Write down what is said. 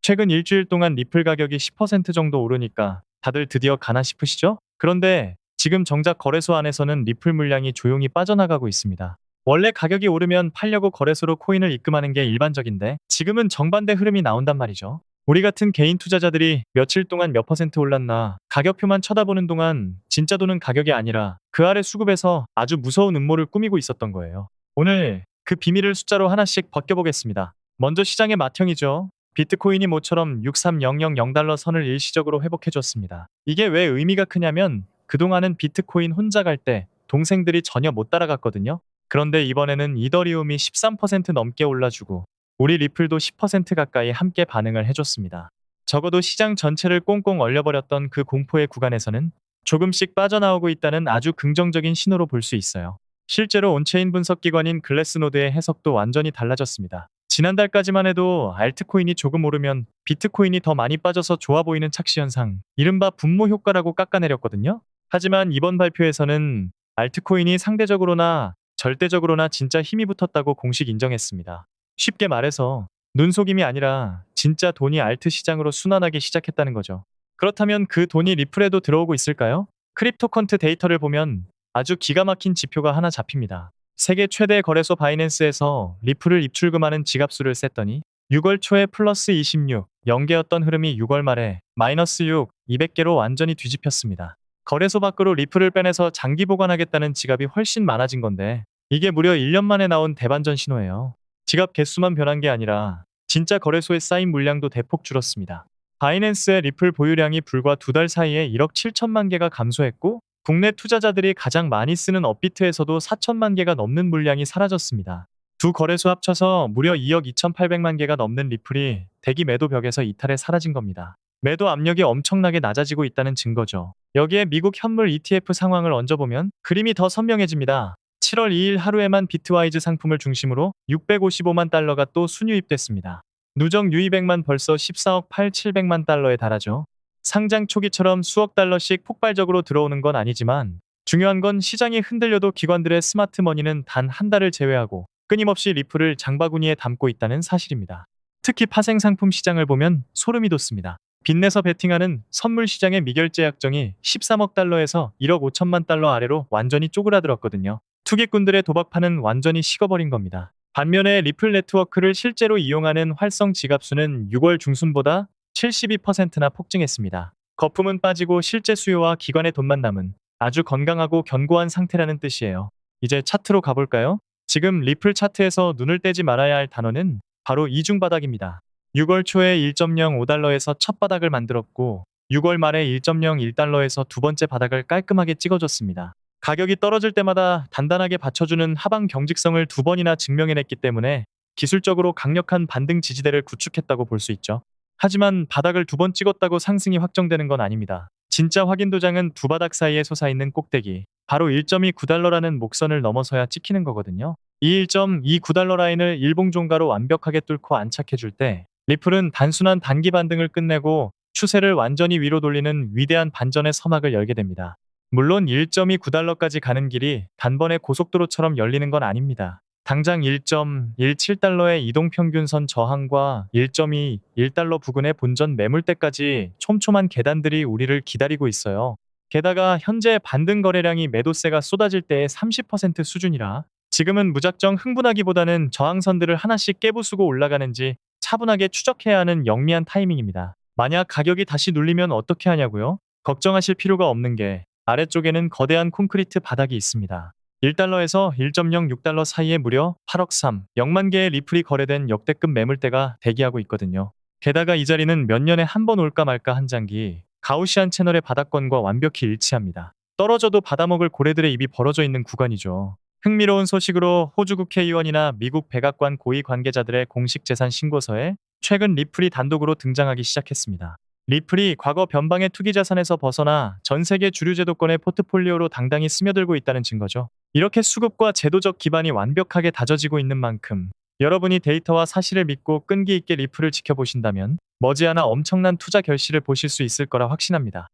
최근 일주일 동안 리플 가격이 10% 정도 오르니까 다들 드디어 가나 싶으시죠? 그런데 지금 정작 거래소 안에서는 리플 물량이 조용히 빠져나가고 있습니다. 원래 가격이 오르면 팔려고 거래소로 코인을 입금하는 게 일반적인데 지금은 정반대 흐름이 나온단 말이죠. 우리 같은 개인 투자자들이 며칠 동안 몇 퍼센트 올랐나 가격표만 쳐다보는 동안 진짜 돈은 가격이 아니라 그 아래 수급에서 아주 무서운 음모를 꾸미고 있었던 거예요. 오늘 그 비밀을 숫자로 하나씩 벗겨보겠습니다. 먼저 시장의 맏형이죠. 비트코인이 모처럼 63000달러 선을 일시적으로 회복해줬습니다. 이게 왜 의미가 크냐면 그동안은 비트코인 혼자 갈 때 동생들이 전혀 못 따라갔거든요. 그런데 이번에는 이더리움이 13% 넘게 올라주고 우리 리플도 10% 가까이 함께 반응을 해줬습니다. 적어도 시장 전체를 꽁꽁 얼려버렸던 그 공포의 구간에서는 조금씩 빠져나오고 있다는 아주 긍정적인 신호로 볼 수 있어요. 실제로 온체인 분석 기관인 글래스노드의 해석도 완전히 달라졌습니다. 지난달까지만 해도 알트코인이 조금 오르면 비트코인이 더 많이 빠져서 좋아 보이는 착시 현상, 이른바 분모 효과라고 깎아내렸거든요. 하지만 이번 발표에서는 알트코인이 상대적으로나 절대적으로나 진짜 힘이 붙었다고 공식 인정했습니다. 쉽게 말해서 눈속임이 아니라 진짜 돈이 알트 시장으로 순환하기 시작했다는 거죠. 그렇다면 그 돈이 리플에도 들어오고 있을까요? 크립토컨트 데이터를 보면 아주 기가 막힌 지표가 하나 잡힙니다. 세계 최대 거래소 바이낸스에서 리플을 입출금하는 지갑수를 셌더니 6월 초에 플러스 26, 0개였던 흐름이 6월 말에 마이너스 6, 200개로 완전히 뒤집혔습니다. 거래소 밖으로 리플을 빼내서 장기 보관하겠다는 지갑이 훨씬 많아진 건데 이게 무려 1년 만에 나온 대반전 신호예요. 지갑 개수만 변한 게 아니라 진짜 거래소에 쌓인 물량도 대폭 줄었습니다. 바이낸스의 리플 보유량이 불과 2달 사이에 1억 7천만 개가 감소했고 국내 투자자들이 가장 많이 쓰는 업비트에서도 4천만 개가 넘는 물량이 사라졌습니다. 두 거래소 합쳐서 무려 2억 2,800만 개가 넘는 리플이 대기 매도 벽에서 이탈해 사라진 겁니다. 매도 압력이 엄청나게 낮아지고 있다는 증거죠. 여기에 미국 현물 ETF 상황을 얹어보면 그림이 더 선명해집니다. 7월 2일 하루에만 비트와이즈 상품을 중심으로 655만 달러가 또 순유입됐습니다. 누적 유입액만 벌써 14억 8,700만 달러에 달하죠. 상장 초기처럼 수억 달러씩 폭발적으로 들어오는 건 아니지만 중요한 건 시장이 흔들려도 기관들의 스마트머니는 단 한 달을 제외하고 끊임없이 리플을 장바구니에 담고 있다는 사실입니다. 특히 파생상품 시장을 보면 소름이 돋습니다. 빚내서 베팅하는 선물 시장의 미결제 약정이 13억 달러에서 1억 5천만 달러 아래로 완전히 쪼그라들었거든요. 투기꾼들의 도박판은 완전히 식어버린 겁니다. 반면에 리플 네트워크를 실제로 이용하는 활성 지갑수는 6월 중순보다 72%나 폭증했습니다. 거품은 빠지고 실제 수요와 기관의 돈만 남은 아주 건강하고 견고한 상태라는 뜻이에요. 이제 차트로 가볼까요? 지금 리플 차트에서 눈을 떼지 말아야 할 단어는 바로 이중바닥입니다. 6월 초에 1.05달러에서 첫 바닥을 만들었고 6월 말에 1.01달러에서 두 번째 바닥을 깔끔하게 찍어줬습니다. 가격이 떨어질 때마다 단단하게 받쳐주는 하방 경직성을 두 번이나 증명해냈기 때문에 기술적으로 강력한 반등 지지대를 구축했다고 볼 수 있죠. 하지만 바닥을 두 번 찍었다고 상승이 확정되는 건 아닙니다. 진짜 확인 도장은 두 바닥 사이에 솟아있는 꼭대기, 바로 1.29달러라는 목선을 넘어서야 찍히는 거거든요. 이 1.29달러 라인을 일봉종가로 완벽하게 뚫고 안착해줄 때 리플은 단순한 단기 반등을 끝내고 추세를 완전히 위로 돌리는 위대한 반전의 서막을 열게 됩니다. 물론 1.29달러까지 가는 길이 단번에 고속도로처럼 열리는 건 아닙니다. 당장 1.17달러의 이동평균선 저항과 1.21달러 부근의 본전 매물대까지 촘촘한 계단들이 우리를 기다리고 있어요. 게다가 현재 반등 거래량이 매도세가 쏟아질 때의 30% 수준이라 지금은 무작정 흥분하기보다는 저항선들을 하나씩 깨부수고 올라가는지 차분하게 추적해야 하는 영리한 타이밍입니다. 만약 가격이 다시 눌리면 어떻게 하냐고요? 걱정하실 필요가 없는 게 아래쪽에는 거대한 콘크리트 바닥이 있습니다. 1달러에서 1.06달러 사이에 무려 8억 0만 개의 리플이 거래된 역대급 매물대가 대기하고 있거든요. 게다가 이 자리는 몇 년에 한 번 올까 말까 한 장기 가우시안 채널의 바닥권과 완벽히 일치합니다. 떨어져도 받아먹을 고래들의 입이 벌어져 있는 구간이죠. 흥미로운 소식으로 호주 국회의원이나 미국 백악관 고위 관계자들의 공식 재산 신고서에 최근 리플이 단독으로 등장하기 시작했습니다. 리플이 과거 변방의 투기 자산에서 벗어나 전 세계 주류 제도권의 포트폴리오로 당당히 스며들고 있다는 증거죠. 이렇게 수급과 제도적 기반이 완벽하게 다져지고 있는 만큼 여러분이 데이터와 사실을 믿고 끈기 있게 리플을 지켜보신다면 머지않아 엄청난 투자 결실을 보실 수 있을 거라 확신합니다.